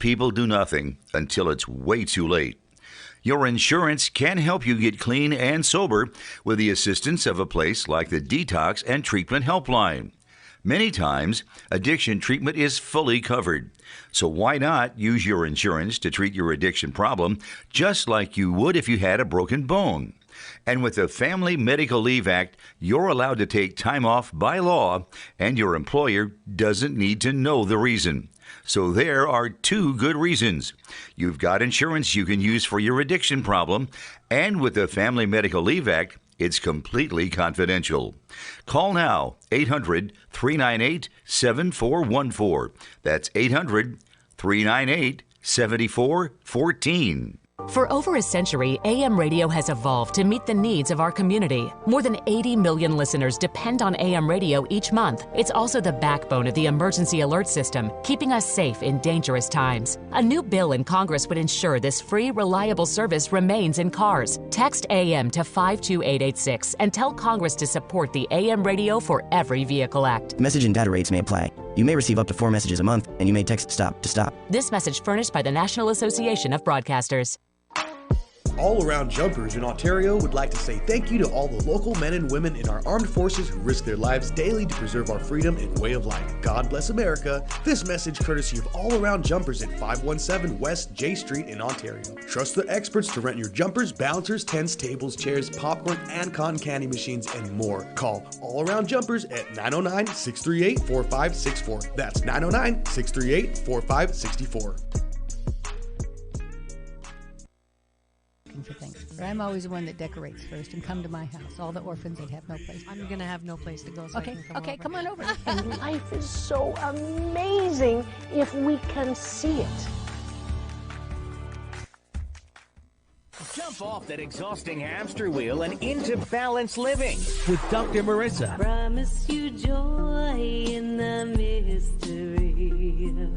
people do nothing until it's way too late. Your insurance can help you get clean and sober with the assistance of a place like the Detox and Treatment Helpline. Many times, addiction treatment is fully covered. So why not use your insurance to treat your addiction problem just like you would if you had a broken bone? And with the Family Medical Leave Act, you're allowed to take time off by law, and your employer doesn't need to know the reason. So there are two good reasons. You've got insurance you can use for your addiction problem, and with the Family Medical Leave Act, it's completely confidential. Call now, 800-398-7414. That's 800-398-7414. For over a century, AM radio has evolved to meet the needs of our community. More than 80 million listeners depend on AM radio each month. It's also the backbone of the emergency alert system, keeping us safe in dangerous times. A new bill in Congress would ensure this free, reliable service remains in cars. Text AM to 52886 and tell Congress to support the AM radio for every vehicle act. Message and data rates may apply. You may receive up to 4 messages a month, and you may text STOP to stop. This message furnished by the National Association of Broadcasters. All Around Jumpers in Ontario would like to say thank you to all the local men and women in our armed forces who risk their lives daily to preserve our freedom and way of life. God bless America. This message courtesy of All Around Jumpers at 517 West J Street in Ontario. Trust the experts to rent your jumpers, balancers, tents, tables, chairs, popcorn, and cotton candy machines, and more. Call All Around Jumpers at 909-638-4564. That's 909-638-4564. For things. But I'm always the one that decorates first and come to my house. All the orphans that have no place. I'm going to have no place to go, so okay, I can come over. Come on over. And life is so amazing if we can see it. Jump off that exhausting hamster wheel and into balanced living with Dr. Marissa. Promise you joy in the mystery.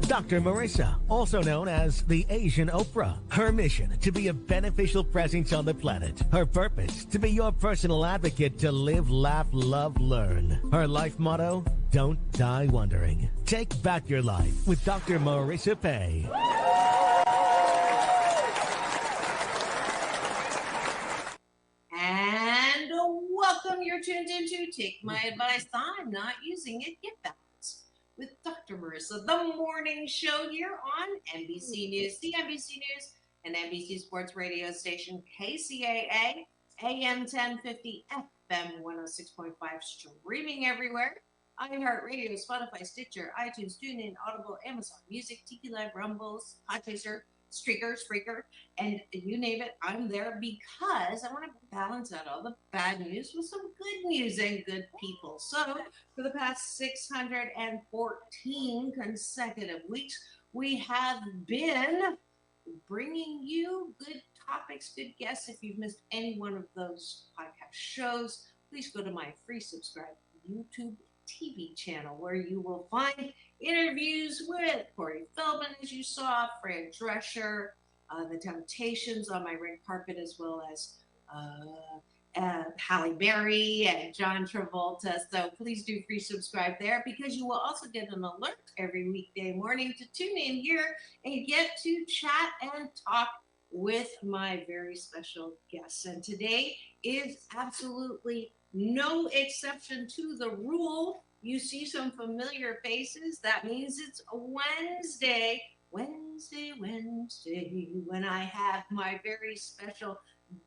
Dr. Marissa, also known as the Asian Oprah. Her mission, to be a beneficial presence on the planet. Her purpose, to be your personal advocate to live, laugh, love, learn. Her life motto, don't die wondering. Take back your life with Dr. Marissa Pay. And welcome. You're tuned into Take My Advice. I'm not using it. Get balance with Dr. Marissa, the morning show here on NBC News, CNBC News, and NBC Sports Radio station KCAA, AM 1050, FM 106.5, streaming everywhere. iHeartRadio, Spotify, Stitcher, iTunes, TuneIn, Audible, Amazon Music, Tiki Live, Rumbles, Podchaser, Spreaker, and you name it, I'm there because I want to balance out all the bad news with some good news and good people. So for the past 614 consecutive weeks, we have been bringing you good topics, good guests. If you've missed any one of those podcast shows, please go to my free subscribe YouTube TV channel where you will find interviews with Corey Feldman, as you saw, Fran Drescher, The Temptations on my red carpet, as well as Halle Berry and John Travolta. So please do free subscribe there because you will also get an alert every weekday morning to tune in here and get to chat and talk with my very special guests. And today is absolutely no exception to the rule. You see some familiar faces. That means it's Wednesday, when I have my very special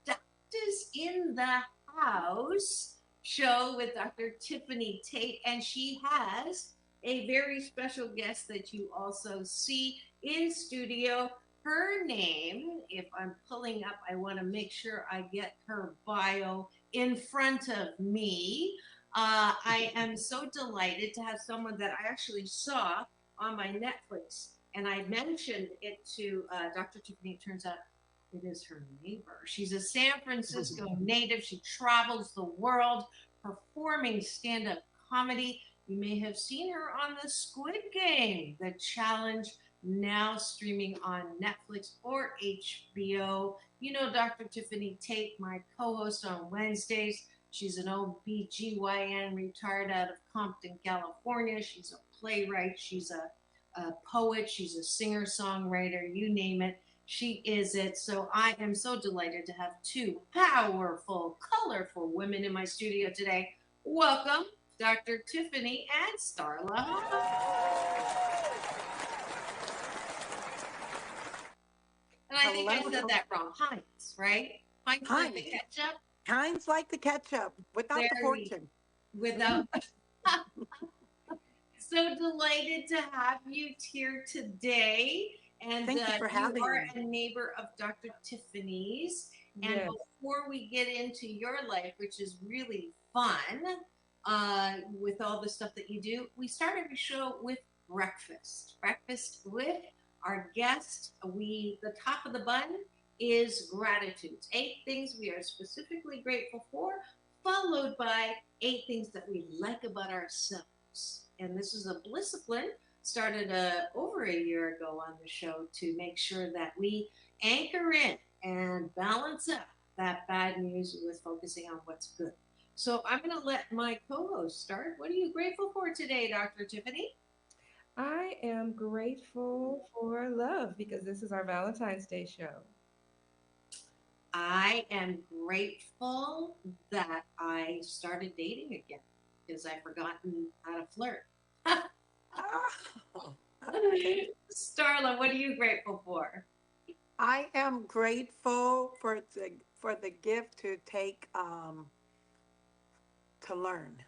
Doctors in the House show with Dr. Tiffany Tate. And she has a very special guest that you also see in studio. Her name, if I'm pulling up, I want to make sure I get her bio in front of me. I am so delighted to have someone that I actually saw on my Netflix, and I mentioned it to Dr. Tiffany. It turns out it is her neighbor. She's a San Francisco native. She travels the world performing stand-up comedy. You may have seen her on the Squid Game, The Challenge, now streaming on Netflix or HBO. You know Dr. Tiffany Tate, my co-host on Wednesdays. She's an OBGYN retired out of Compton, California. She's a playwright. She's a a poet. She's a singer-songwriter, you name it. She is it. So I am so delighted to have two powerful, colorful women in my studio today. Welcome, Dr. Tiffany and Starla. And I think I said that wrong. Heinz, right? Heinz like the ketchup? Heinz like the ketchup, without the fortune. Without. So delighted to have you here today. And thank you for having you are me. a neighbor of Dr. Tiffany's. And Yes. before we get into your life, which is really fun, with all the stuff that you do, we start every show with breakfast. Breakfast with our guest. The top of the bun is gratitudes. 8 things we are specifically grateful for, followed by 8 things that we like about ourselves. And this is a discipline started over a year ago on the show to make sure that we anchor in and balance up that bad news with focusing on what's good. So I'm going to let my co-host start. What are you grateful for today, Dr. Tiffany? I am grateful for love because this is our Valentine's Day show. I am grateful that I started dating again because I've forgotten how to flirt. Starla, what are you grateful for? I am grateful for the gift to take to learn.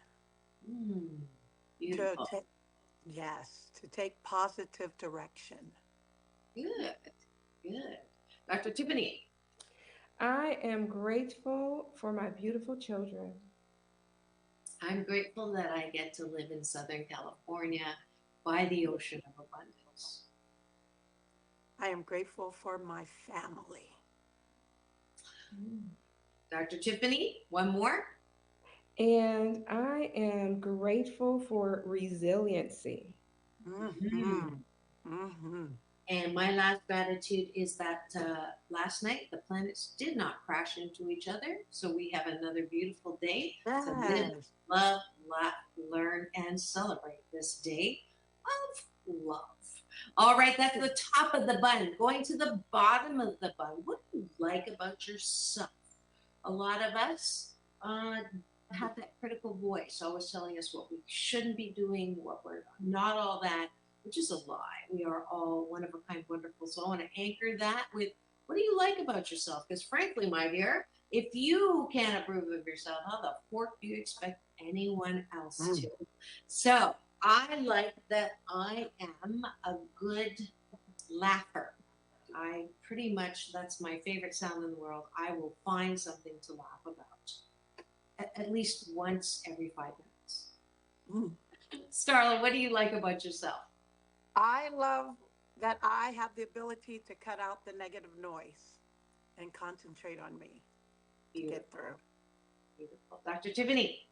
Beautiful. To take positive direction. Good. Dr. Tiffany. I am grateful for my beautiful children. I'm grateful that I get to live in Southern California by the ocean of abundance. I am grateful for my family. Dr. Tiffany, one more. And I am grateful for resiliency. And my last gratitude is that last night the planets did not crash into each other. So we have another beautiful day to live, love, laugh, learn, and celebrate this day of love. All right, that's the top of the bun. Going to the bottom of the bun. What do you like about yourself? A lot of us have that critical voice always telling us what we shouldn't be doing, what we're not all that, which is a lie. We are all one of a kind, wonderful. So I want to anchor that with, what do you like about yourself? Because frankly, my dear, if you can't approve of yourself, how the fork do you expect anyone else to? So I like that I am a good laugher. I pretty much, that's my favorite sound in the world. I will find something to laugh about at least once every 5 minutes. Starla, what do you like about yourself? I love that I have the ability to cut out the negative noise and concentrate on me to get through. Beautiful. Dr. Tiffany.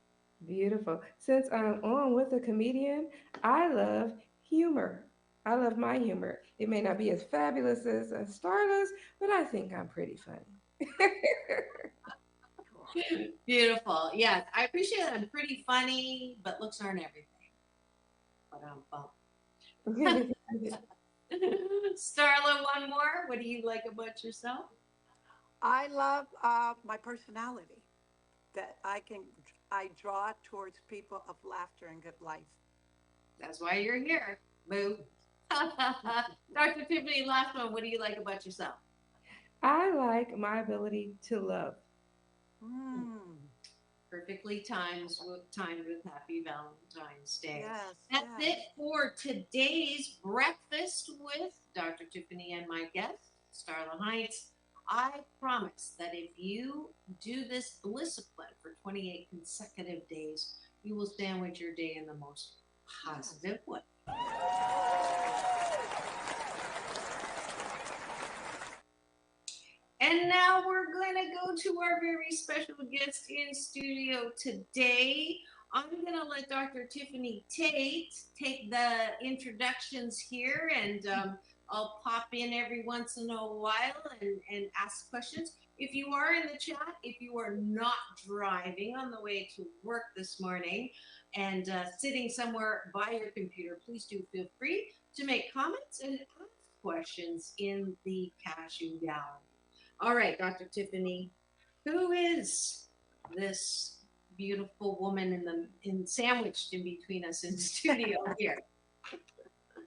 Beautiful. Since I'm on with a comedian, I love humor. I love my humor. It may not be as fabulous as Starla's, but I think I'm pretty funny. Beautiful. Yes, I appreciate it. I'm pretty funny, but looks aren't everything. But I'm bummed. Starla, one more. What do you like about yourself? I love my personality, that I draw towards people of laughter and good life. That's why you're here. Boo. Dr. Tiffany, last one. What do you like about yourself? I like my ability to love. Perfectly timed with Happy Valentine's Day. Yes, That's it for today's breakfast with Dr. Tiffany and my guest, Starla Heinz. I promise that if you do this discipline for 28 consecutive days, you will sandwich your day in the most positive way. And now we're going to go to our very special guest in studio today. I'm going to let Dr. Tiffany Tate take the introductions here, and I'll pop in every once in a while and ask questions. If you are in the chat, if you are not driving on the way to work this morning and sitting somewhere by your computer, please do feel free to make comments and ask questions in the cashew gallery. All right, Dr. Tiffany, who is this beautiful woman sandwiched in between us in studio here?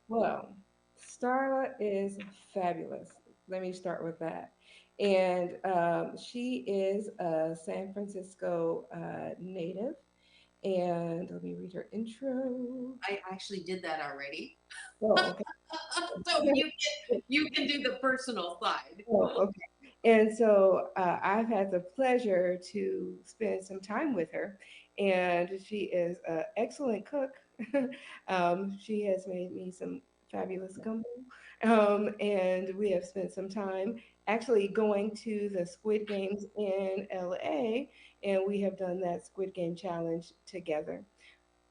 Well, Starla is fabulous. Let me start with that. And she is a San Francisco native. And let me read her intro. I actually did that already. Oh, okay. So you can do the personal side. Oh, okay. And so I've had the pleasure to spend some time with her, and she is an excellent cook. She has made me some fabulous gumbo, and we have spent some time actually going to the Squid Games in LA, and we have done that Squid Game challenge together.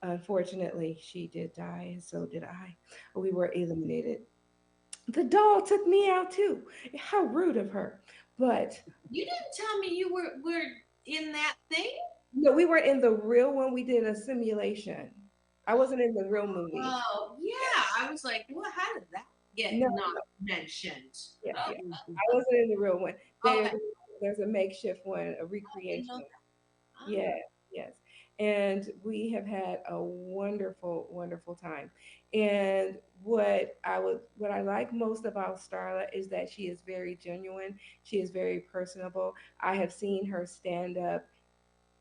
Unfortunately, she did die, and so did I. We were eliminated. The doll took me out too. How rude of her. But You didn't tell me you were in that thing. no, we were in the real one. We did a simulation. I wasn't in the real movie. Oh yeah, I was like, well, how did that get No, not mentioned? yeah, yeah. I wasn't in the real one. There, Okay, there's a makeshift one, a I didn't know recreation. that. Yeah, yes. And we have had a wonderful, wonderful time. And what I like most about Starla is that she is very genuine. She is very personable. I have seen her stand up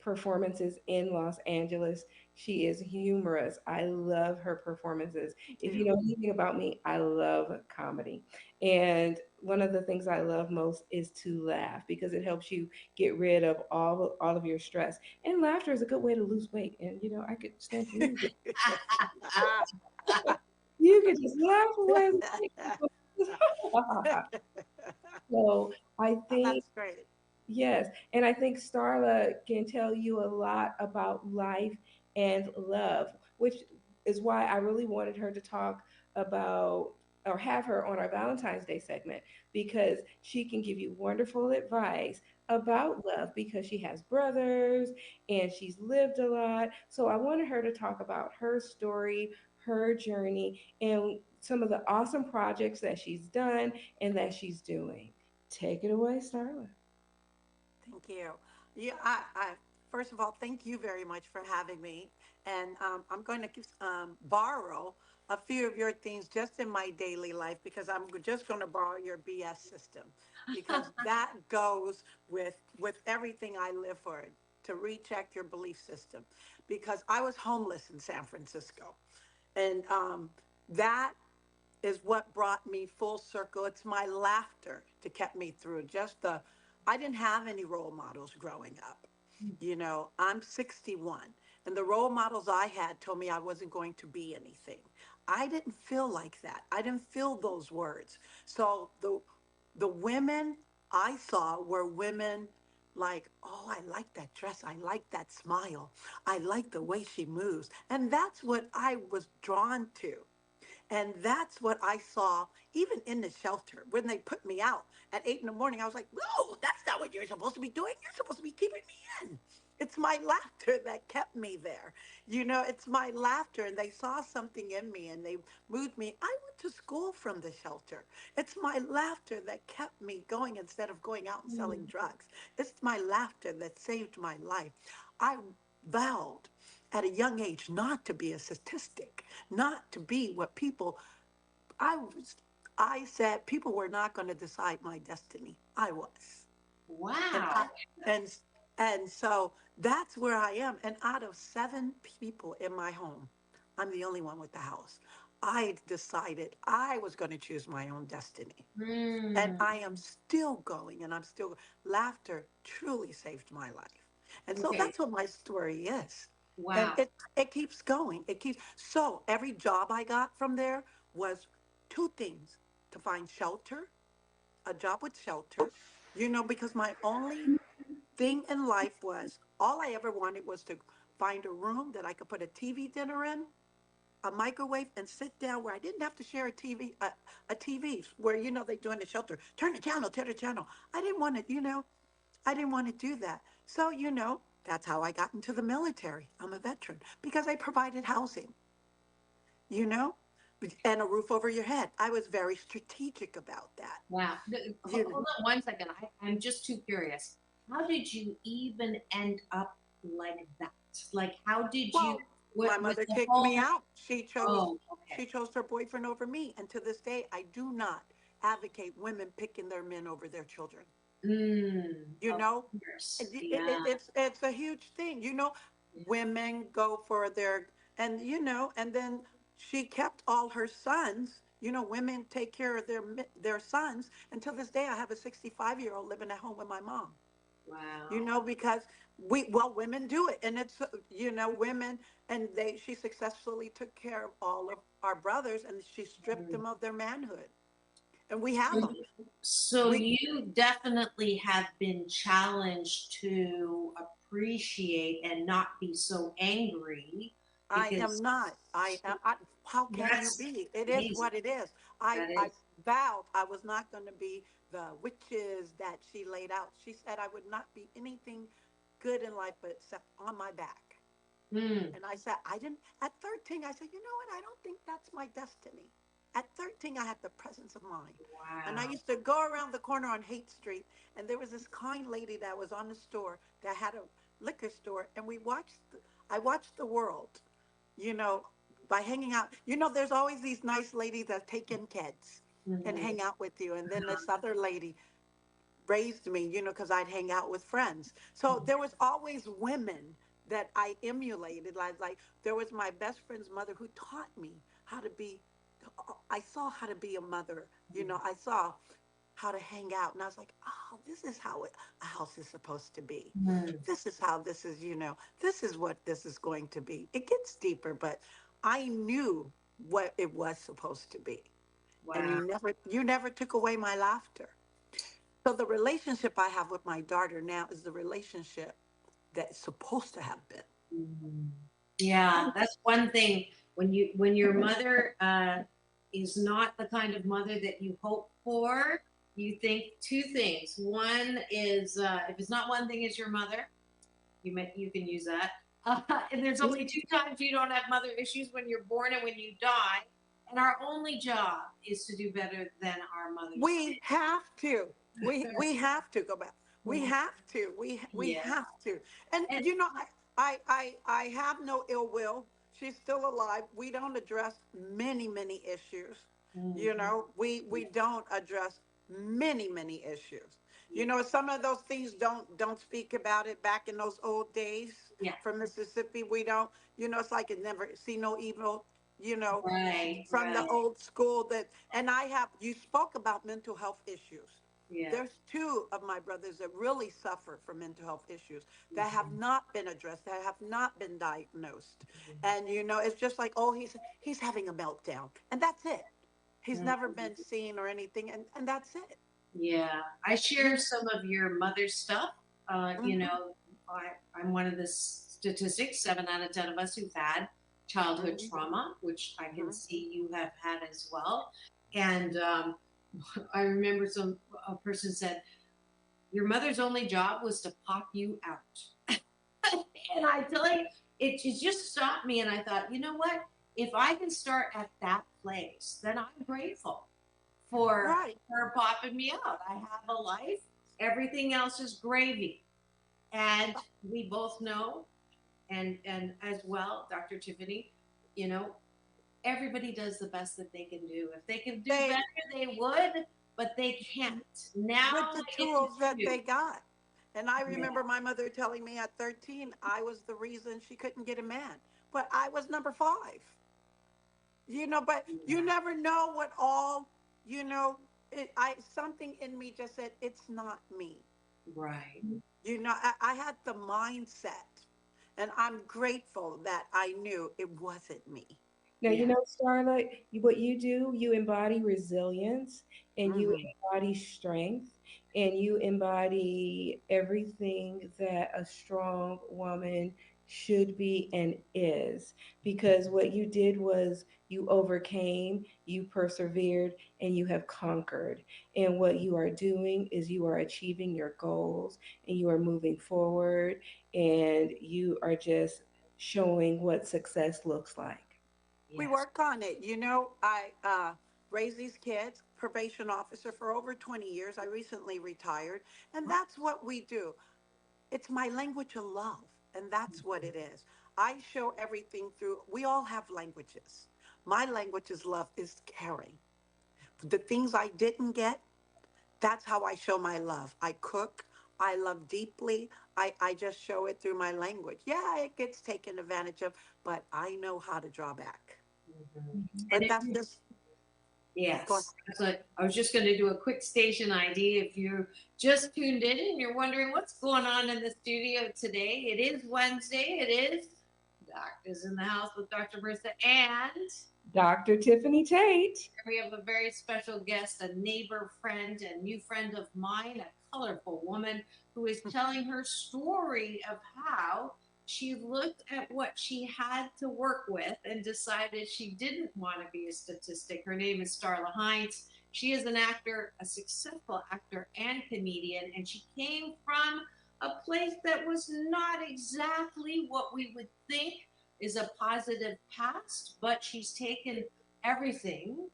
performances in Los Angeles. She is humorous. I love her performances. If you know anything about me, I love comedy. And one of the things I love most is to laugh because it helps you get rid of all of your stress. And laughter is a good way to lose weight. And I could stand for you. You could just laugh away. So I think That's great. yes, and I think Starla can tell you a lot about life and love, which is why I really wanted her to talk about or have her on our Valentine's Day segment because she can give you wonderful advice about love because she has brothers and she's lived a lot. So I wanted her to talk about her story, her journey, and some of the awesome projects that she's done and that she's doing. Take it away, Starla. Thank you. First of all, thank you very much for having me. And I'm going to borrow a few of your things just in my daily life because I'm just going to borrow your BS system because that goes with everything I live for to recheck your belief system. Because I was homeless in San Francisco, and that is what brought me full circle. It's my laughter that kept me through. I didn't have any role models growing up. I'm 61, and the role models I had told me I wasn't going to be anything. I didn't feel like that. I didn't feel those words. So the women I saw were women like, oh, I like that dress. I like that smile. I like the way she moves. And that's what I was drawn to. And that's what I saw even in the shelter when they put me out at 8 in the morning. I was like, no, that's not what you're supposed to be doing. You're supposed to be keeping me in. It's my laughter that kept me there. It's my laughter. And they saw something in me and they moved me. I went to school from the shelter. It's my laughter that kept me going instead of going out and selling drugs. It's my laughter that saved my life. I vowed at a young age not to be a statistic, not to be what people I was I said people were not going to decide my destiny. I was. And Wow. I and and so that's where I am. And out of 7 people in my home, I'm the only one with the house. I decided I was going to choose my own destiny. And Mm, I am still going and I'm still laughter truly saved my life. And so okay. that's what my story is. And Wow. it keeps going. It keeps so every job I got from there was two things: to find shelter, a job with shelter, because my only thing in life was all I ever wanted was to find a room that I could put a TV dinner in, a microwave, and sit down where I didn't have to share a TV where they do in the shelter. Turn the channel. I didn't want to, I didn't want to do that. So that's how I got into the military. I'm a veteran because I provided housing. You know, and a roof over your head. I was very strategic about that. Wow. You Hold on one second. I'm just too curious. How did you even end up like that? Like, how did you, Well, my with mother the kicked me whole, out. She okay. chose her boyfriend over me, and to this day, I do not advocate women picking their men over their children. You Of know, course. Yeah. it's a huge thing. You know, women go for their and you know, and then she kept all her sons. You know, women take care of their sons. Until this day, I have a 65-year-old living at home with my mom. You Wow. know, because women do it, and it's you know, women, and they she successfully took care of all of our brothers, and she stripped Mm. them of their manhood, and we So, have them. so We you definitely have been challenged to appreciate and not be so angry I am because not. How can you that's be? It is amazing. what it is. That I is. vowed I was not going to be the witches that she laid out. She said I would not be anything good in life but except on my back. Mm. And I said, I didn't, at 13, I said, you know what? I don't think that's my destiny. At 13, I had the presence of mind. And I Wow. used to go around the corner on Haight Street, and there was this kind lady that was on the store that had a liquor store, and I watched the world, you know, by hanging out. You know, there's always these nice ladies that take in kids and Mhm. hang out with you. And then this other lady raised me, you know, because I'd hang out with friends. So there was always women that I emulated. Like there was my best friend's mother who taught me how to be. I saw how to be a mother. You know, I saw how to hang out, and I was like, oh, this is how a house is supposed to be. Mm. This is how this is. You know, this is what this is going to be. It gets deeper, but I knew what it was supposed to be, and Wow. you never took away my laughter. So the relationship I have with my daughter now is the relationship that it's supposed to have been. Mhm. Yeah, that's one thing. When your mother is not the kind of mother that you hope for, you think two things. One is if it's not one thing is your mother, you can use that. And there's only two times you don't have mother issues when you're born and when you die. And our only job is to do better than our mothers We have to. We have to go back. We did. have to. We Yeah. have to. And And you know, I have no ill will. She's still alive. We don't address many issues. You Mhm. know, we don't address many issues. You know, some of those things don't speak about it back in those old days Yeah. from Mississippi. We don't, you know, it's like it never see no evil, you know, Right, from the right. old school that and I have you spoke about mental health issues. Yeah. There's two of my brothers that really suffer from mental health issues that have Mhm. not been addressed, that have not been diagnosed. And you know, it's just like, oh, he's having a meltdown. And that's it. He's Mhm. never been seen or anything, and that's it. Yeah, I share some of your mother's stuff. Hmm. I'm one of the statistics, 7 out of 10 of us who've had childhood Hmm. trauma, which I can Hmm. see you have had as well. And I remember a person said, your mother's only job was to pop you out. And I tell you, it just stopped me. And I thought, you know what? If I can start at that place, then I'm grateful for Right. her popping me out. I have a life. Everything else is gravy. And we both know, and as well, Dr. Tiffany, you know, everybody does the best that they can do. If they can do better, They they would, but they can't. with Now the they get to tools that they choose. got. And I Yeah. remember my mother telling me at 13 I was the reason she couldn't get a man. But I was number 5. You know, but you Yeah. never know what all, you know, I something in me just said it's not me. Right. You know, I had the mindset, and I'm grateful that I knew it wasn't me. Now, you Yeah. know, Starlight, what you do, you embody resilience and you Hmm. embody strength and you embody everything that a strong woman should be and is. Because what you did was you overcame, you persevered, and you have conquered. And what you are doing is you are achieving your goals and you are moving forward and you are just showing what success looks like. We Yes. work on it. I raised these kids, probation officer for over 20 years. I recently retired, and that's what we do. It's my language of love, and that's what it is. I show everything through. We all have languages. My language is love, is caring. The things I didn't get, that's how I show my love. I cook. I love deeply. I just show it through my language. Yeah, it gets taken advantage of, but I know how to draw back. And But that's just, go ahead. yes. So I was just going to do a quick station ID. If you just tuned in and you're wondering what's going on in the studio today, it is Wednesday. It is Doctors in the House with Dr. Marissa, and Dr. Tiffany Tate. we have a very special guest, a neighbor friend and new friend of mine, a colorful woman who is telling her story of how she looked at what she had to work with and decided she didn't want to be a statistic. Her name is Starla Hines. She is an actor, a successful actor and comedian, and she came from a place that was not exactly what we would think is a positive past, but she's taken everything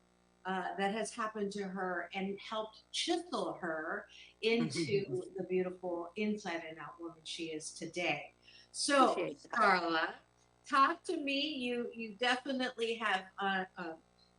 that has happened to her and helped chisel her into the beautiful inside and out woman she is today. So, Appreciate that. Carla, talk to me. You definitely have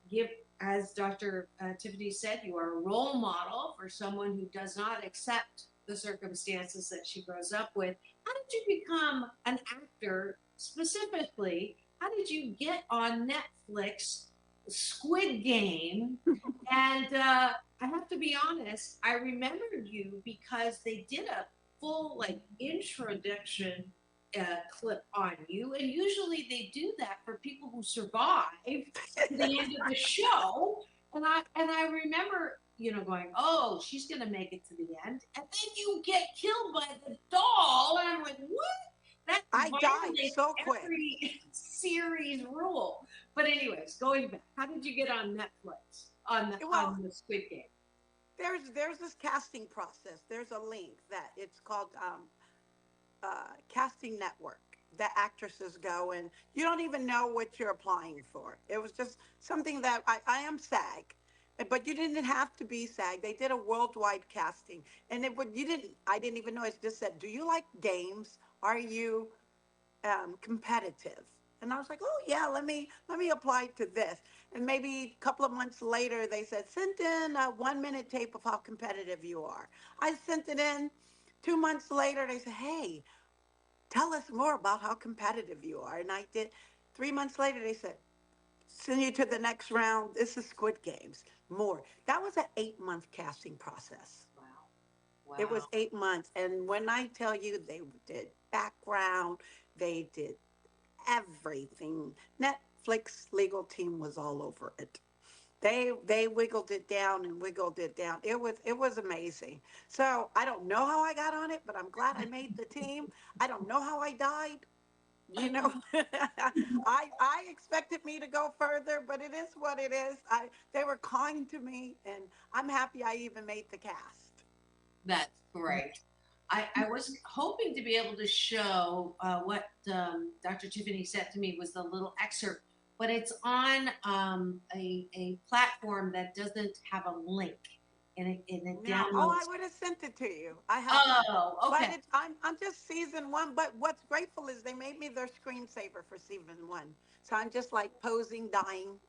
give, as Dr. Tiffany said, you are a role model for someone who does not accept the circumstances that she grows up with. How did you become an actor specifically? How did you get on Netflix, Squid Game? And I have to be honest, I remembered you because they did a full like introduction clip on you, and usually they do that for people who survive to the end of the show. And I remember, going, "Oh, she's gonna make it to the end," and then you get killed by the doll, and I'm like, "What?" That I died violates so quick. every series rule. But anyways, going back, how did you get on Netflix Well, on the Squid Game? there's this casting process. There's a link that it's called casting network that actresses go, and you don't even know what you're applying for. It was just something that I am SAG, but you didn't have to be SAG. They did a worldwide casting, and it would you didn't. I didn't even know. It just said, "Do you like games? Are you competitive?" And I was like, "Oh yeah, let me apply to this." And maybe a couple of months later, they said, "Send in a 1 minute tape of how competitive you are." I sent it in. 2 months later, they said, "Hey, tell us more about how competitive you are." And I did. 3 months later, they said, "Send you to the next round. This is Squid Games." More. That was an 8 month casting process. Wow. It was Wow. 8 months. And when I tell you they did background, they did everything. Netflix legal team was all over it. They wiggled it down and wiggled it down. It was amazing. So I don't know how I got on it, but I'm glad I made the team. I don't know how I died. I expected me to go further, but it is what it is. They were kind to me, and I'm happy I even made the cast. That's great. I was hoping to be able to show what Dr. Tiffany said to me was the little excerpt, but it's on a platform that doesn't have a link, and it No, oh, I downloads. would have sent it to you. I have it, Oh, but okay. I'm just season one. But what's grateful is they made me their screensaver for season one, so I'm just like posing, dying.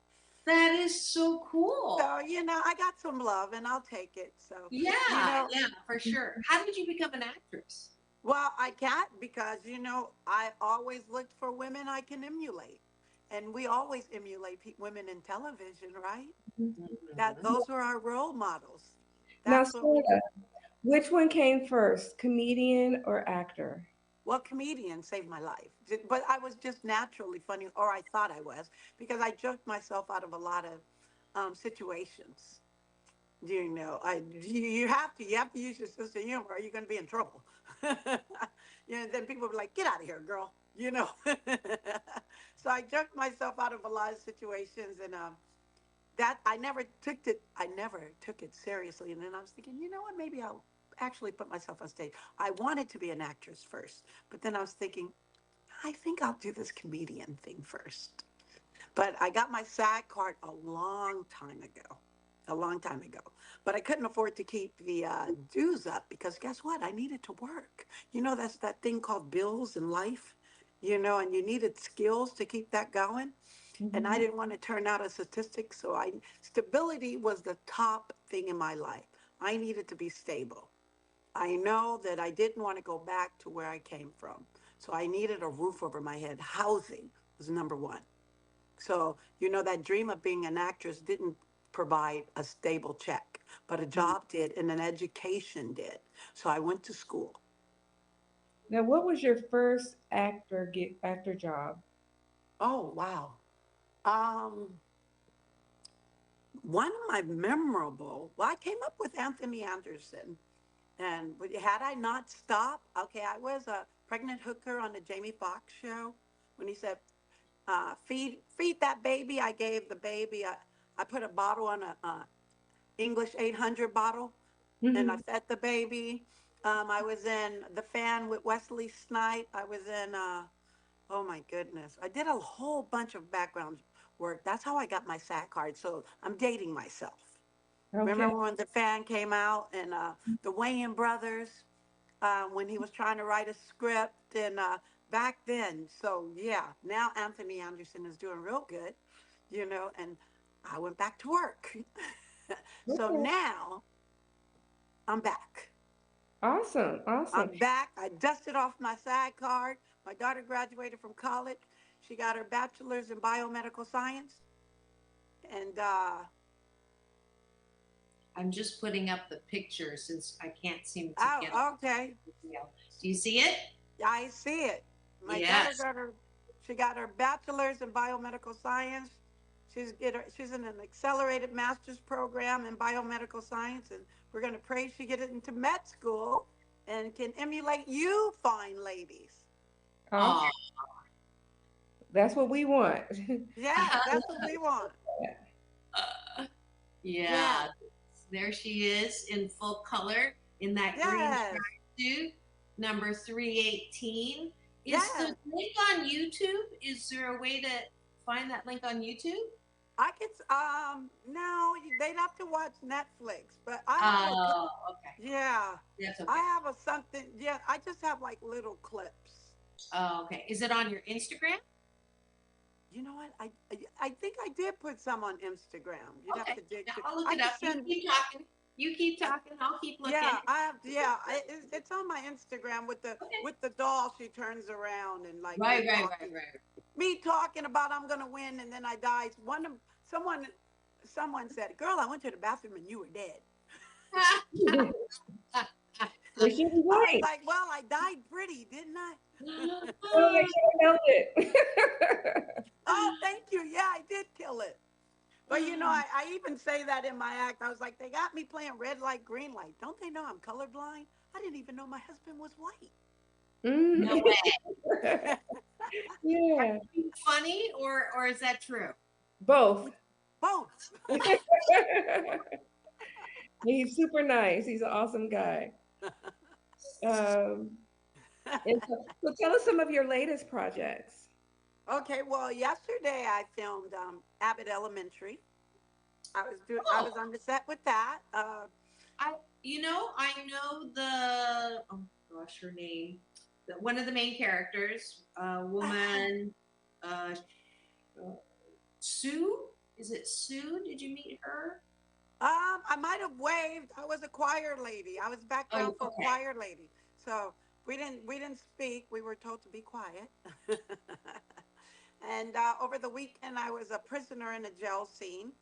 That is so cool. So I got some love, and I'll take it. So you Yeah, know, yeah, for sure. How did you become an actress? well, I can't because I always looked for women I can emulate, and we always emulate women in television, right? That Mhm. those were our role models. Now, That's what we Sarah, which one came first, comedian or actor? Well, comedian saved my life. But I was just naturally funny, or I thought I was, because I joked myself out of a lot of situations. You have to use your sense of humor, or you're going to be in trouble. Then people were like, "Get out of here, girl." So I joked myself out of a lot of situations, and that I never took it seriously. And then I was thinking, you know what, maybe I'll actually put myself on stage. I wanted to be an actress first, but then I was thinking, I think I'll do this comedian thing first. But I got my SAG card a long time ago. A long time ago. But I couldn't afford to keep the dues up because guess what? I needed to work. That's that thing called bills in life, and you needed skills to keep that going. And I Mhm. didn't want to turn out a statistic. So stability was the top thing in my life. I needed to be stable. I know that I didn't want to go back to where I came from. So I needed a roof over my head. Housing was number one. So, that dream of being an actress didn't provide a stable check, but a job did and an education did. So I went to school. Now, what was your first actor job? Oh, wow. Um, One of my well, I came up with Anthony Anderson. And had I not stopped, okay, I was a pregnant hooker on the Jamie Foxx show. When he said, feed that baby, I gave the baby, I put a bottle on a English 800 bottle, and I Mhm. fed the baby. I was in The Fan with Wesley Snipe. I was in, oh my goodness, I did a whole bunch of background work. That's how I got my SAT card. So I'm dating myself. Okay. Remember when The Fan came out and the Wayans brothers, when he was trying to write a script and back then. So yeah, now Anthony Anderson is doing real good, and I went back to work. So Okay. now I'm back. Awesome. Awesome. I'm back. I dusted off my SAG card. My daughter graduated from college. She got her bachelor's in biomedical science. And I'm just putting up the picture since I can't seem to get oh, okay. the video. Do you see it? I see it. My daughter Yes. she got her bachelor's in biomedical science. She's in an accelerated master's program in biomedical science, and we're going to pray she get it into med school and can emulate you, fine ladies. Awesome. Oh, That's what we want. Yes, that's what we want. yeah. Yes, There she is in full color in that green yes, tracksuit, number 318. Is yes. the link on YouTube? Is there a way to find that link on YouTube? I could. No, they'd have to watch Netflix, but I have a. Oh, okay. Yeah, That's I okay. have a something. Yeah, I just have like little clips. Oh, okay. Is it on your Instagram? You know what? I think I did put some on Instagram. You'd have Okay. to dig Now through. I'll look I it could up. You send. keep talking. You keep talking. I'll keep looking. Yeah, I have. Yeah, it's on my Instagram with the Okay. doll. She turns around and like Right, right, right, right. me talking about I'm gonna win, and then I die. Someone someone said, "Girl, I went to the bathroom and you were dead." Well, she was I was right. like, "Well, I died pretty, didn't I?" Oh, I can't help it. Oh, thank you. Yeah, I did kill it. But I even say that in my act. I was like, they got me playing red light, green light. Don't they know I'm colorblind? I didn't even know my husband was white. No Mhm. way. Yeah, Funny or is that true? both. Both. He's super nice. He's an awesome guy. Um, and so tell us some of your latest projects. Okay, well, yesterday I filmed Abbott Elementary. I was Oh, on the set with that. I know the oh gosh, her name. One of the main characters, woman, uh, Sue. Is it Sue? Did you meet her? I might have waved. I was a choir lady. I was Oh, background for a okay. choir lady. So we didn't speak. We were told to be quiet. And over the weekend, I was a prisoner in a jail scene.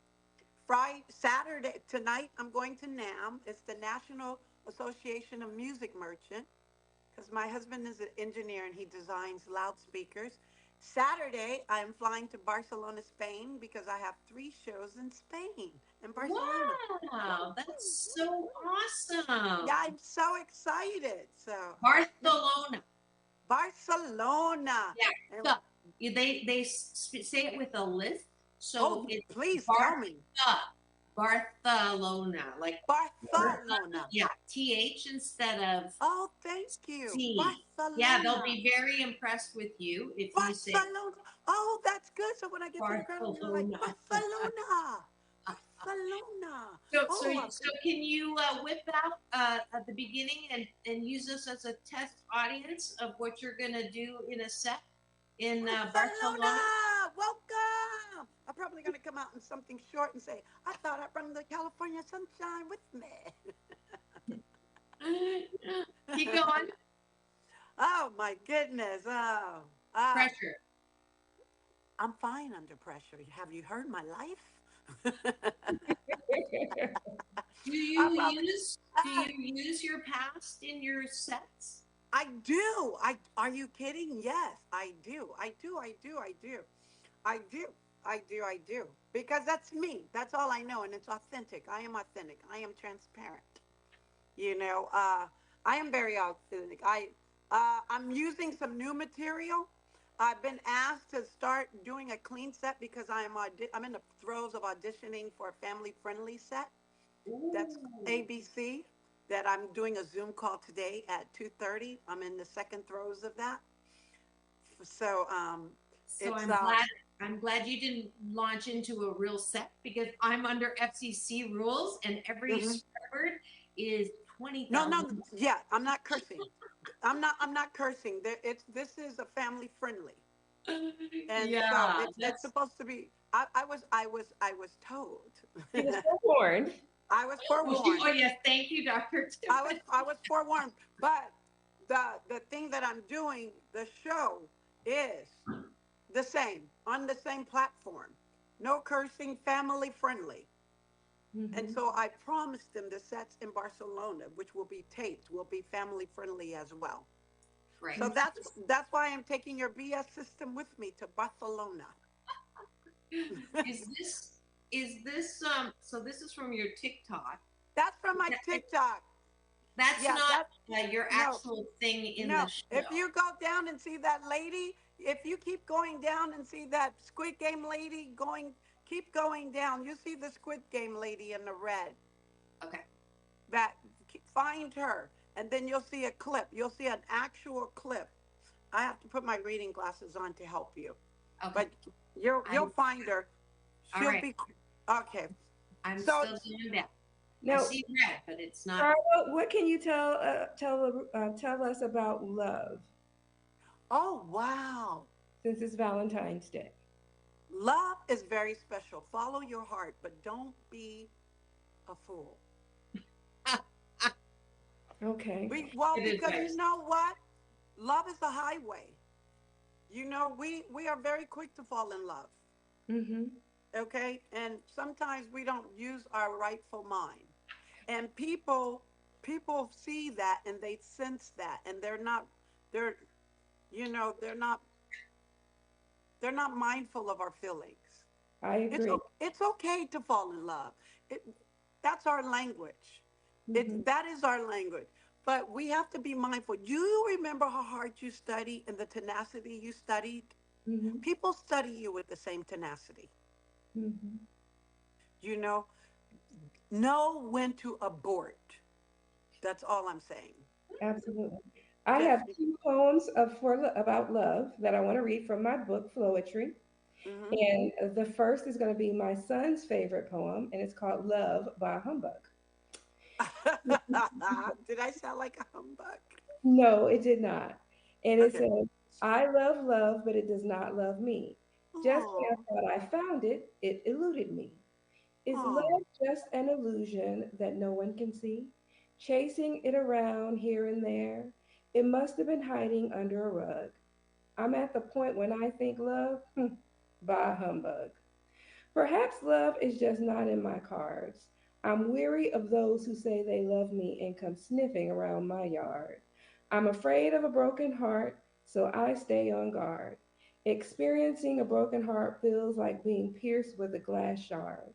Friday, Saturday, tonight, I'm going to NAM. It's the National Association of Music Merchant, because my husband is an engineer and he designs loudspeakers. Saturday, I'm flying to Barcelona, Spain, because I have 3 shows in Spain, in Barcelona. Wow, that's so awesome. Yeah, I'm so excited. So, Barcelona. Barcelona. Yeah. And, So they say it with a lisp, oh, so it's please tell me. Barca. Barcelona, like Barcelona. yeah, TH instead of Oh, thank you. C. Yeah, they'll Barcelona. be very impressed with you if you say Barcelona. Oh, that's good. So when I get to the ground, I'm gonna like Barcelona. Barcelona. Barcelona. So, Oh, so can you whip out at the beginning and use this as a test audience of what you're gonna do in a set in Barcelona. Barcelona? Welcome. I'm probably gonna come out in something short and say, I thought I'd run the California sunshine with me. Keep going. Oh my goodness. Oh, Pressure. I'm fine under pressure. Have you heard my life? Do I you probably, use do ah, you use your past in your sets? I do. I Are you kidding? Yes, I do. I do. I do. I do. I do. I do. I do. Because that's me. That's all I know, and it's authentic. I am authentic. I am transparent. You know, I am very authentic. I'm using some new material. I've been asked to start doing a clean set because I'm in the throes of auditioning for a family friendly set. That's Ooh. ABC. That I'm doing a Zoom call today at 2:30. I'm in the second throes of that. So So it's I'm glad you didn't launch into a real set because I'm under FCC rules and every mhm. swear word is No, no, 20,000. yeah, I'm not cursing. I'm not cursing. This is a family friendly. And so Yeah, it's that's supposed to be. I was told. He was forewarned. I was oh forewarned. yes, thank you, Dr. Tiffany. I was forewarned. But the thing that I'm doing, the show is the same on the same platform. No cursing, family friendly. And Hmm. so I promised them the sets in Barcelona, which will be taped, will be family friendly as well. Right. So that's why I'm taking your BS system with me to Barcelona. Is this so this is from your TikTok. That's from my TikTok. That's Yeah, not that's your no, actual thing in the no. If show. you go down and see that lady, if you keep going down and see that Squid Game lady keep going down. You see the Squid Game lady in the red. Okay. That Find her, and then you'll see a clip. You'll see an actual clip. I have to put my reading glasses on to help you, Okay. but you'll I'm find her. all She'll right. be okay. I'm So still doing that. I Now, see red, but it's not. Carla, what can you tell us about love oh wow, since it's Valentine's Day? love is very special. Follow your heart, but don't be a fool. Okay. Good Because you advice. know what? Love is a highway. You know, we are very quick to fall in love. Mm-hmm. Okay, and sometimes we don't use our rightful mind, and people see that and they sense that, and they're you know they're not mindful of our feelings. I agree. It's okay to fall in love. It, that's our language. Mm-hmm. That is our language. But we have to be mindful. Do you remember how hard you study and the tenacity you studied? Mm-hmm. People study you with the same tenacity. Mm-hmm. You know when to abort. That's all I'm saying. Absolutely. I Just have two poems about love that I want to read from my book, Floetry. hmm And the first is going to be my son's favorite poem, and it's called Love by Humbug. Did I sound like a humbug? No, it did not. And it Okay. says, I love love, but it does not love me. Just when I Oh, thought I found it, it eluded me. Is oh. love just an illusion that no one can see? Chasing it around here and there? It must have been hiding under a rug. I'm at the point when I think love, bah humbug. Perhaps love is just not in my cards. I'm weary of those who say they love me and come sniffing around my yard. I'm afraid of a broken heart, so I stay on guard. Experiencing a broken heart feels like being pierced with a glass shard.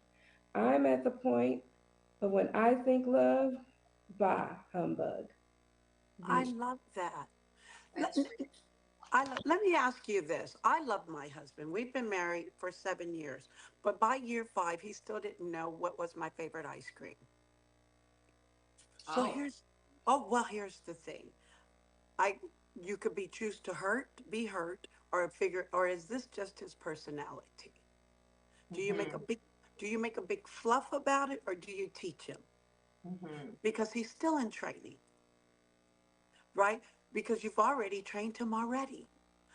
I'm at the point of when I think love, bah humbug. I The love that. That's great. Let me ask you this. I love my husband. We've been married for 7 years, but by year 5, he still didn't know what was my favorite ice cream. So Oh. here's, oh well, here's the thing. I, you could be choose to be hurt, or figure, or is this just his personality? Do you make a Mm-hmm. big, do you make a big fluff about it, or do you teach him? Mm-hmm. Because he's still in training, right? Because you've already trained him already.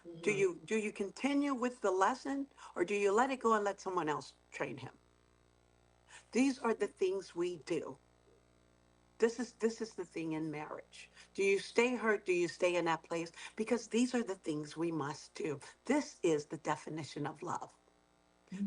Mm-hmm. Do you continue with the lesson, or do you let it go and let someone else train him? These are the things we do. This is the thing in marriage. Do you stay hurt? Do you stay in that place? Because these are the things we must do. This is the definition of love.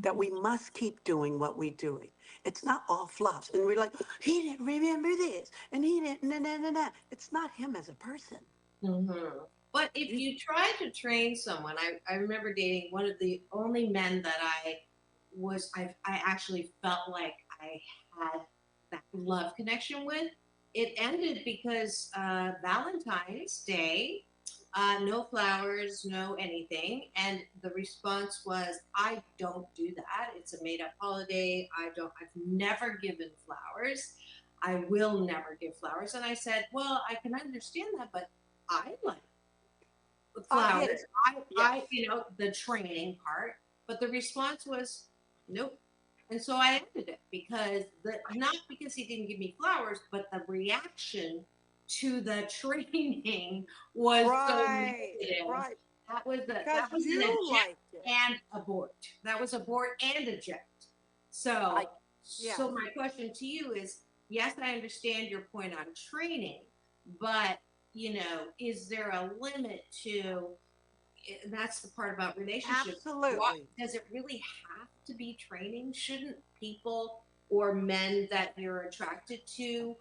That we must keep doing what we're doing. It's not all fluffs. And we're like, he didn't remember this, and he didn't, na, na, na, na. It's not him as a person. Mm-hmm. But if He's- you try to train someone, I remember dating one of the only men that I actually felt like I had that love connection with. It ended because Valentine's Day, no flowers, no anything, and the response was, "I don't do that. It's a made up holiday. I don't. I've never given flowers. I will never give flowers." And I said, "Well, I can understand that, but I like I get flowers. it. I, Yes. the training part." But the response was, "Nope." And so I ended it because not because he didn't give me flowers, but the reaction to the training was so Right. negative. Right. That Because was an you eject liked it. and abort. That was abort and eject. I, So yes. my question to you is, yes, I understand your point on training, but is there a limit to? And that's the part about relationships. What Absolutely. does it really have to be training? Shouldn't people or men that you're attracted to,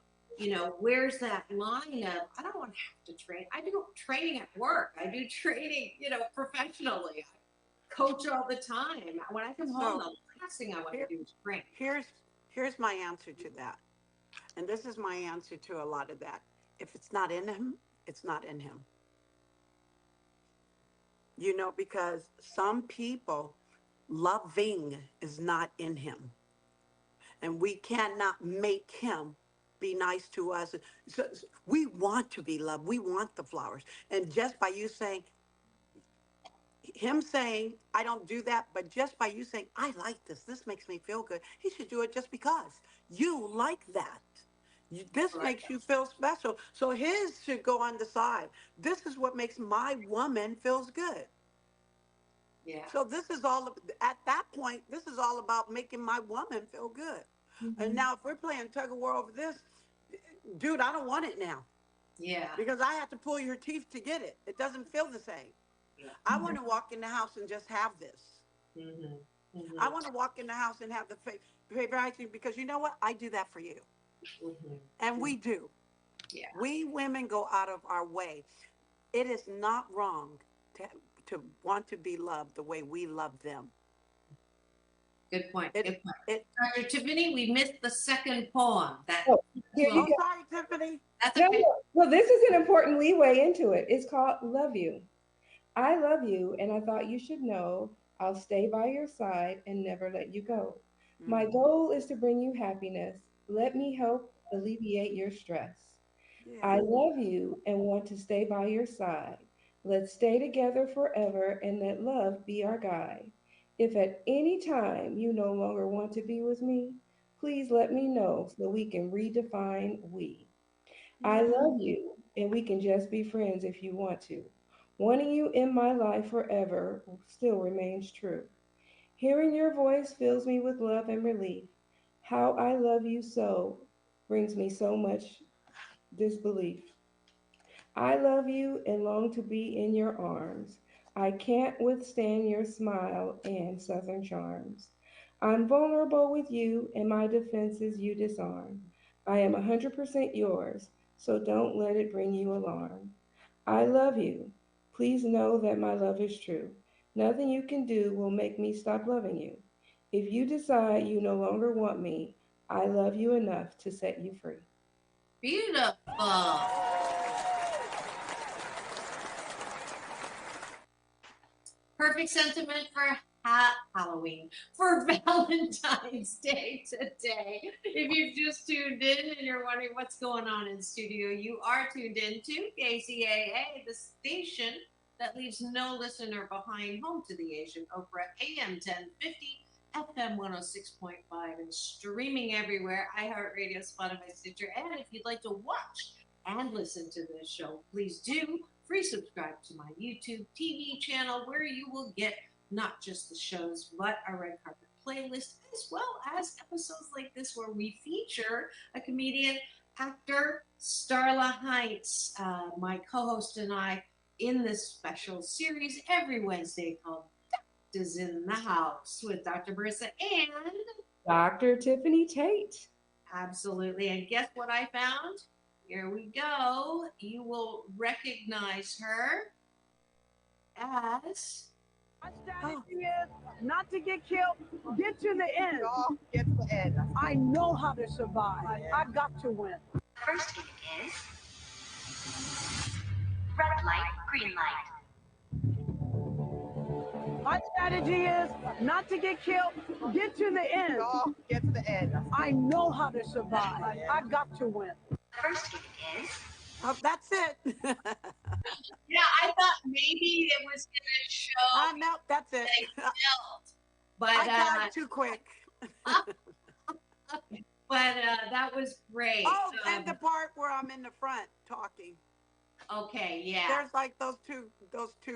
where's that line of I don't want to have to train. I do training at work. I do training, professionally. I coach all the time. When I come home, So the last thing I want to here, do is train. here's here's my answer to that. And this is my answer to a lot of that. If it's not in him, it's not in him. Because some people loving is not in him. And we cannot make him be nice to us. We want to be loved. We want the flowers. And just by you saying, him saying, I don't do that, but just by you saying, I like this makes me feel good, he should do it just because you like that. This Right. makes you feel special. So his should go on the side. This is what makes my woman feels good. Yeah. So this is all, at that point, this is all about making my woman feel good. And Mm-hmm. now if we're playing tug of war over this, dude, I don't want it now Yeah. because I have to pull your teeth to get it. It doesn't feel the same. Yeah. I want to walk in the house and just have this. Mm-hmm. I Mm-hmm. want to walk in the house and have the favorite ice cream because you know what? I do that for you. And Mm-hmm. we do. Yeah. We women go out of our way. It is not wrong to, to want to be loved the way we love them. Good point. It, Good point. it, Dr. Tiffany, we missed the second poem. Oh, here you oh, go. sorry, Tiffany. That's No, okay. no. Well, this is an important leeway into it. It's called Love You. I love you, and I thought you should know I'll stay by your side and never let you go. My Mm, goal is to bring you happiness. Let me help alleviate your stress. I yeah. love you and want to stay by your side. Let's stay together forever and let love be our guide. If at any time you no longer want to be with me, please let me know so we can redefine we. I Yeah. love you, and we can just be friends if you want to. Wanting you in my life forever still remains true. Hearing your voice fills me with love and relief. How I love you so brings me so much disbelief. I love you and long to be in your arms. I can't withstand your smile and southern charms. I'm vulnerable with you, and my defenses you disarm. I am 100% yours, so don't let it bring you alarm. I love you. Please know that my love is true. Nothing you can do will make me stop loving you. If you decide you no longer want me, I love you enough to set you free. Beautiful. Perfect sentiment for Halloween, for Valentine's Day today. If you've just tuned in and you're wondering what's going on in studio, you are tuned in to KCAA, the station that leaves no listener behind, home to the Asian Oprah, AM 1050, FM 106.5, and streaming everywhere, iHeartRadio, Spotify, Stitcher. And if you'd like to watch and listen to this show, please do free subscribe to my YouTube TV channel, where you will get not just the shows, but a red carpet playlist, as well as episodes like this where we feature a comedian, actor, Starla Heights, my co-host and I, in this special series every Wednesday called Doctors in the House with Dr. Marissa and Dr. Tiffany Tate. Absolutely. And guess what I found? Here we go. You will recognize her as... My strategy is not to get killed, get to the end. Oh, get to the end. I know how to survive. I've got to win. First game is red light, green light. My strategy is not to get killed, get to the end. Oh, get to the end. I know how to survive. I've got to win. First game is... Oh, that's it. Yeah, I thought maybe it was going to show. No, that's it. But I got too quick. But that was great. Oh, and the part where I'm in the front talking. Okay, yeah. There's like those two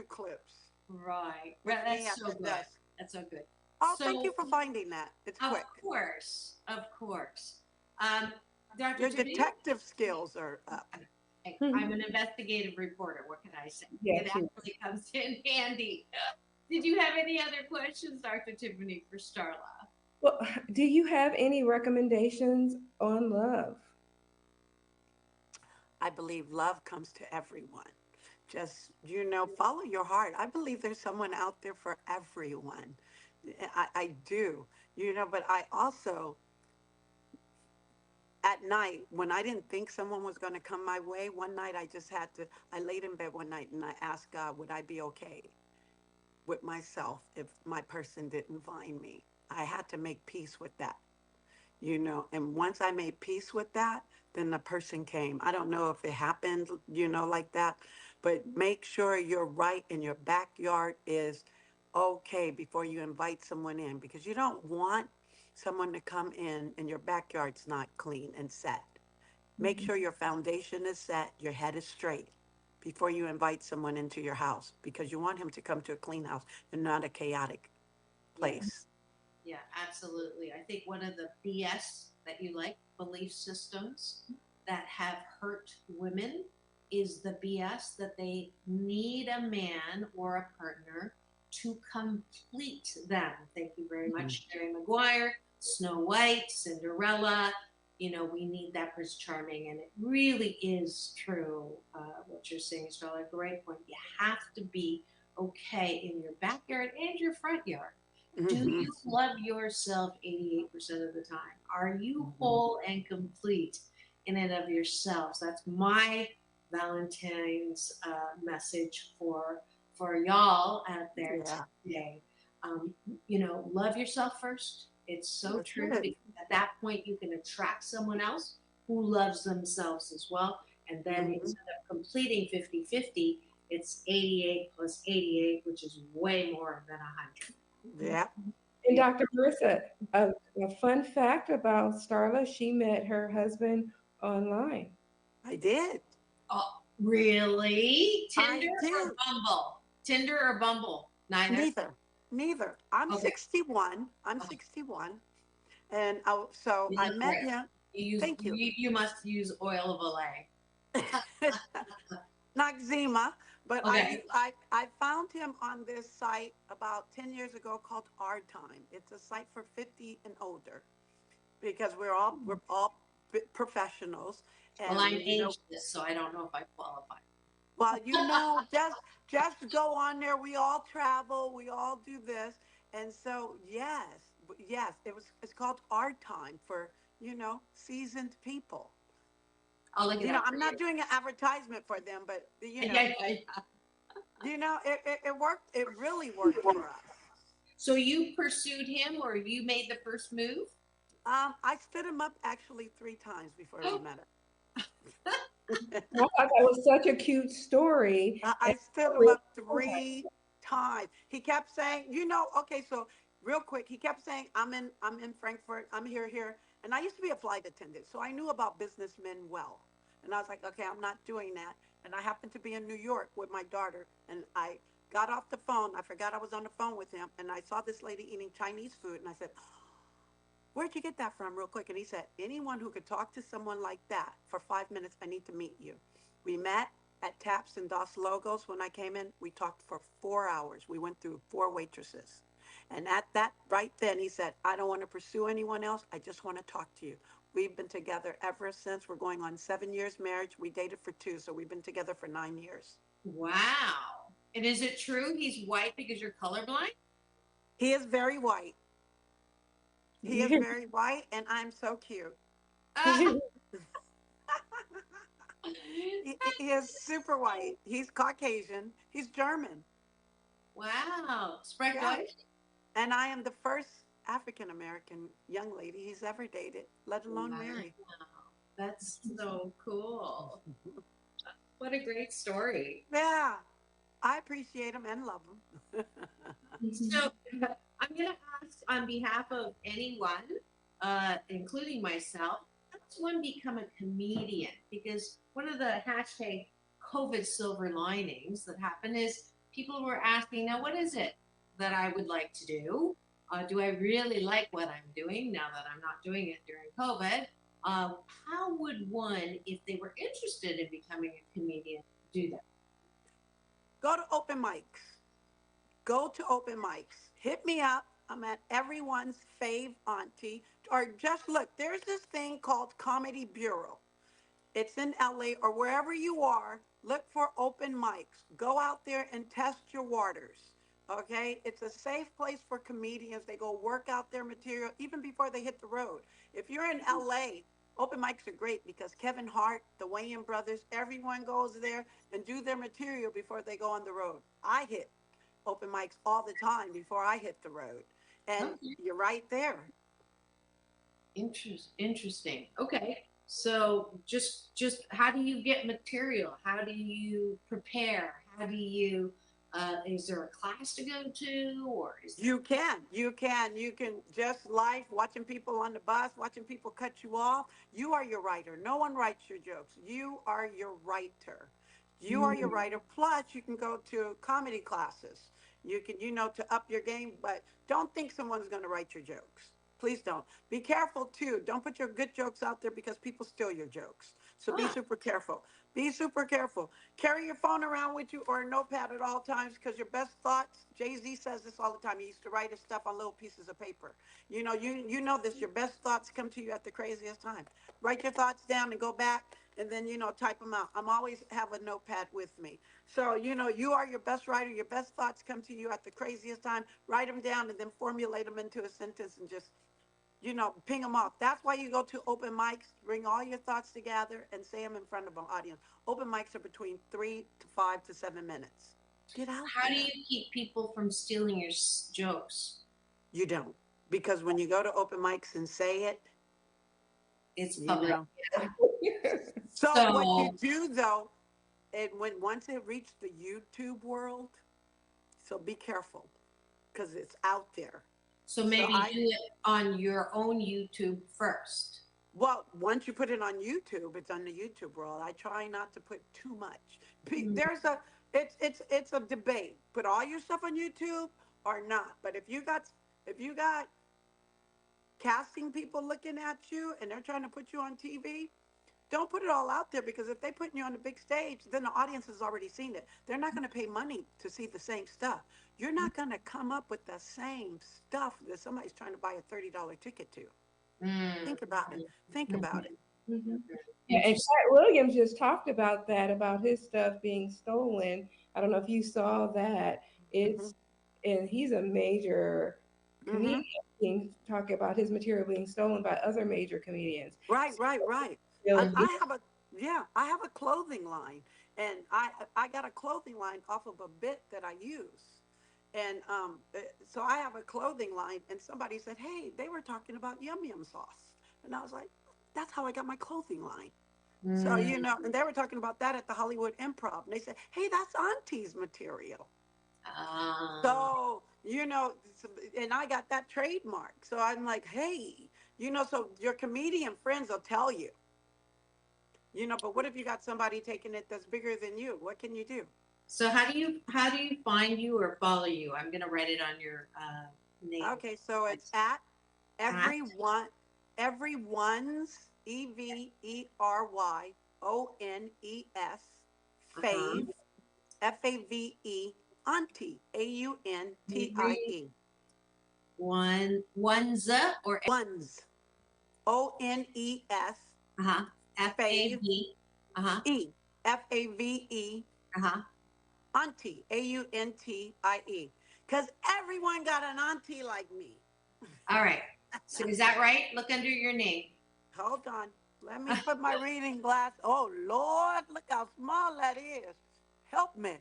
clips. Right. That's so good. That's so good. Oh, thank you for finding that. It's quick. Of course. Dr. Your Judy? detective skills are up. I'm an investigative reporter. What can I say? Yes, it actually comes in handy. Did you have any other questions, Dr. Tiffany, for Starla? Well, do you have any recommendations on love? I believe love comes to everyone. Just, follow your heart. I believe there's someone out there for everyone. I do, but I also, at night, when I didn't think someone was going to come my way, one night I laid in bed one night and I asked God, would I be okay with myself if my person didn't find me? I had to make peace with that, and once I made peace with that, then the person came. I don't know if it happened, like that, but make sure your right in your backyard is okay before you invite someone in, because you don't want someone to come in and your backyard's not clean and set. Make sure your foundation is set, your head is straight before you invite someone into your house, because you want him to come to a clean house and not a chaotic place. Yeah, absolutely. I think one of the BS that you like, belief systems that have hurt women, is the BS that they need a man or a partner to complete them. Thank you very much, Jerry Maguire, Snow White, Cinderella. We need that Prince Charming, and it really is true what you're saying, Starla. Great point. You have to be okay in your backyard and your front yard. Do you love yourself 88% of the time? Are you whole and complete in and of yourselves? That's my Valentine's message for y'all out there today. Love yourself first. It's so true. Because at that point, you can attract someone else who loves themselves as well. And then instead of completing 50-50, it's 88 plus 88, which is way more than 100. Yeah. And Dr. Marissa, a fun fact about Starla, she met her husband online. I did. Oh, really? Tinder or Bumble? Tinder or Bumble? Neither. I'm 61. I'm 61. And I met him. Thank you. You must use oil of Olay. Noxzema. But okay. I found him on this site about 10 years ago called Our Time. It's a site for 50 and older, because we're all professionals. And, well, I'm ageless, so I don't know if I qualify. Well, just go on there. We all travel. We all do this. And so, yes, it's called Our Time for, seasoned people. I'm not doing an advertisement for them, but It worked. It really worked for us. So you pursued him, or you made the first move? I stood him up actually 3 times before we met. I thought that was such a cute story. I And stood him up 3 times. He kept saying, okay, so real quick, he kept saying, I'm in Frankfurt, I'm here. And I used to be a flight attendant, so I knew about businessmen well. And I was like, okay, I'm not doing that. And I happened to be in New York with my daughter, and I got off the phone. I forgot I was on the phone with him, and I saw this lady eating Chinese food, and I said, where'd you get that from, real quick? And he said, anyone who could talk to someone like that for 5 minutes, I need to meet you. We met at Taps and Dos Logos. When I came in, we talked for 4 hours. We went through 4 waitresses. And at that, right then, he said, I don't want to pursue anyone else. I just want to talk to you. We've been together ever since. We're going on 7 years marriage. We dated for 2, so we've been together for 9 years. Wow. And is it true he's white because you're colorblind? He is very white. He is very white, and I'm so cute. He is super white. He's Caucasian. He's German. Wow. Spread Yeah. And I am the first African American young lady he's ever dated, let alone married. That's so cool. What a great story. Yeah. I appreciate him and love him. So I'm going to ask on behalf of anyone, including myself, how does one become a comedian? Because one of the hashtag COVID silver linings that happened is people were asking, now, what is it that I would like to do? Do I really like what I'm doing now that I'm not doing it during COVID? How would one, if they were interested in becoming a comedian, do that? Go to open mics. Go to open mics. Hit me up. I'm at everyone's fave auntie. Or just look, there's this thing called Comedy Bureau. It's in LA or wherever you are. Look for open mics. Go out there and test your waters. Okay? It's a safe place for comedians. They go work out their material even before they hit the road. If you're in LA, open mics are great because Kevin Hart, the Wayans brothers, everyone goes there and do their material before they go on the road. I hit open mics all the time before I hit the road. And you're right there. Interesting. Okay. So just how do you get material? How do you prepare? How do you is there a class to go to, or is there... You can just life watching people on the bus, watching people cut you off. You are your writer. No one writes your jokes. You are your writer. You are your writer. Plus, you can go to comedy classes. You can, to up your game, but don't think someone's going to write your jokes. Please don't. Be careful, too. Don't put your good jokes out there because people steal your jokes. So be super careful. Be super careful. Carry your phone around with you or a notepad at all times because your best thoughts, Jay-Z says this all the time. He used to write his stuff on little pieces of paper. You know this. Your best thoughts come to you at the craziest time. Write your thoughts down and go back and then, type them out. I'm always have a notepad with me. So, you are your best writer. Your best thoughts come to you at the craziest time. Write them down and then formulate them into a sentence and just ping them off. That's why you go to open mics, bring all your thoughts together and say them in front of an audience. Open mics are between 3 to 5 to 7 minutes. Get out. How do you keep people from stealing your jokes? You don't. Because when you go to open mics and say it, it's public. So what you do, though, once it reaches the YouTube world, so be careful because it's out there. So maybe do it on your own YouTube first. Well, once you put it on YouTube, it's on the YouTube world. I try not to put too much. It's a debate. Put all your stuff on YouTube or not. But if you got casting people looking at you and they're trying to put you on TV, don't put it all out there because if they put you on the big stage, then the audience has already seen it. They're not going to pay money to see the same stuff. You're not going to come up with the same stuff that somebody's trying to buy a $30 ticket to. Think about it. Think about it. Yeah, and Cat Williams just talked about that, about his stuff being stolen. I don't know if you saw that. And he's a major comedian talking about his material being stolen by other major comedians. Right. I have Yeah, I have a clothing line, and I got a clothing line off of a bit that I use, and so I have a clothing line. And somebody said, "Hey, they were talking about yum yum sauce," and I was like, "That's how I got my clothing line." So and they were talking about that at the Hollywood Improv, and they said, "Hey, that's Auntie's material." So and I got that trademark. So I'm like, "Hey, so your comedian friends will tell you." But what if you got somebody taking it that's bigger than you? What can you do? So how do you find you or follow you? I'm gonna write it on your name. Okay, so it's at everyone's EVERYONES fave FAVE auntie AUNTIE One's or ones ONES FAV FAVE auntie AUNTIE, because everyone got an auntie like me. All right. So is that right? Look under your name. Hold on. Let me put my reading glass. Oh, Lord, look how small that is. Help me.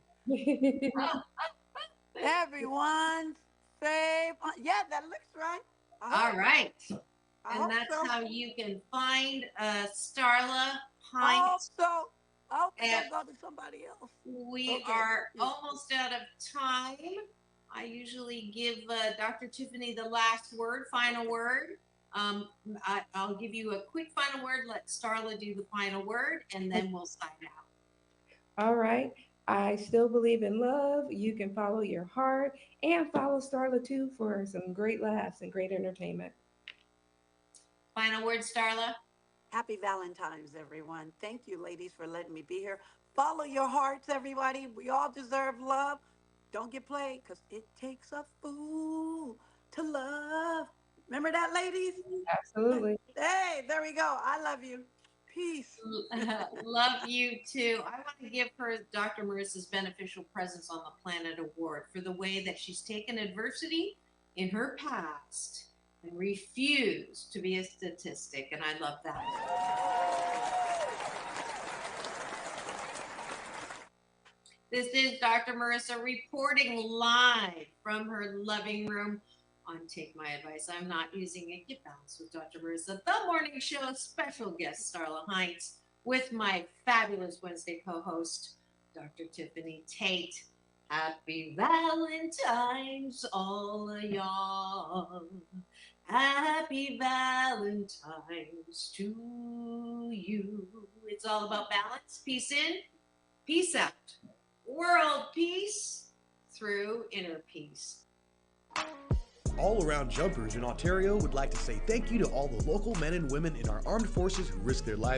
Everyone's fave. Yeah, that looks right. All right. And that's how you can find Starla Hines. I hope it don't go to somebody else. We are almost out of time. I usually give Dr. Tiffany the last word, final word. I'll give you a quick final word. Let Starla do the final word, and then we'll sign out. All right. I still believe in love. You can follow your heart and follow Starla too for some great laughs and great entertainment. Final word, Starla. Happy Valentine's, everyone. Thank you, ladies, for letting me be here. Follow your hearts, everybody. We all deserve love. Don't get played, because it takes a fool to love. Remember that, ladies? Absolutely. Hey, there we go. I love you. Peace. Love you too. I want to give her Dr. Marissa's Beneficial Presence on the Planet Award for the way that she's taken adversity in her past and refused to be a statistic, and I love that. This is Dr. Marissa reporting live from her loving room on Take My Advice. I'm Not Using It. Get Balanced with Dr. Marissa, the morning show special guest, Starla Hines, with my fabulous Wednesday co-host, Dr. Tiffany Tate. Happy Valentine's, all of y'all. Happy Valentine's to you. It's all about balance. Peace in, peace out. World peace through inner peace. All Around Jumpers in Ontario would like to say thank you to all the local men and women in our armed forces who risk their lives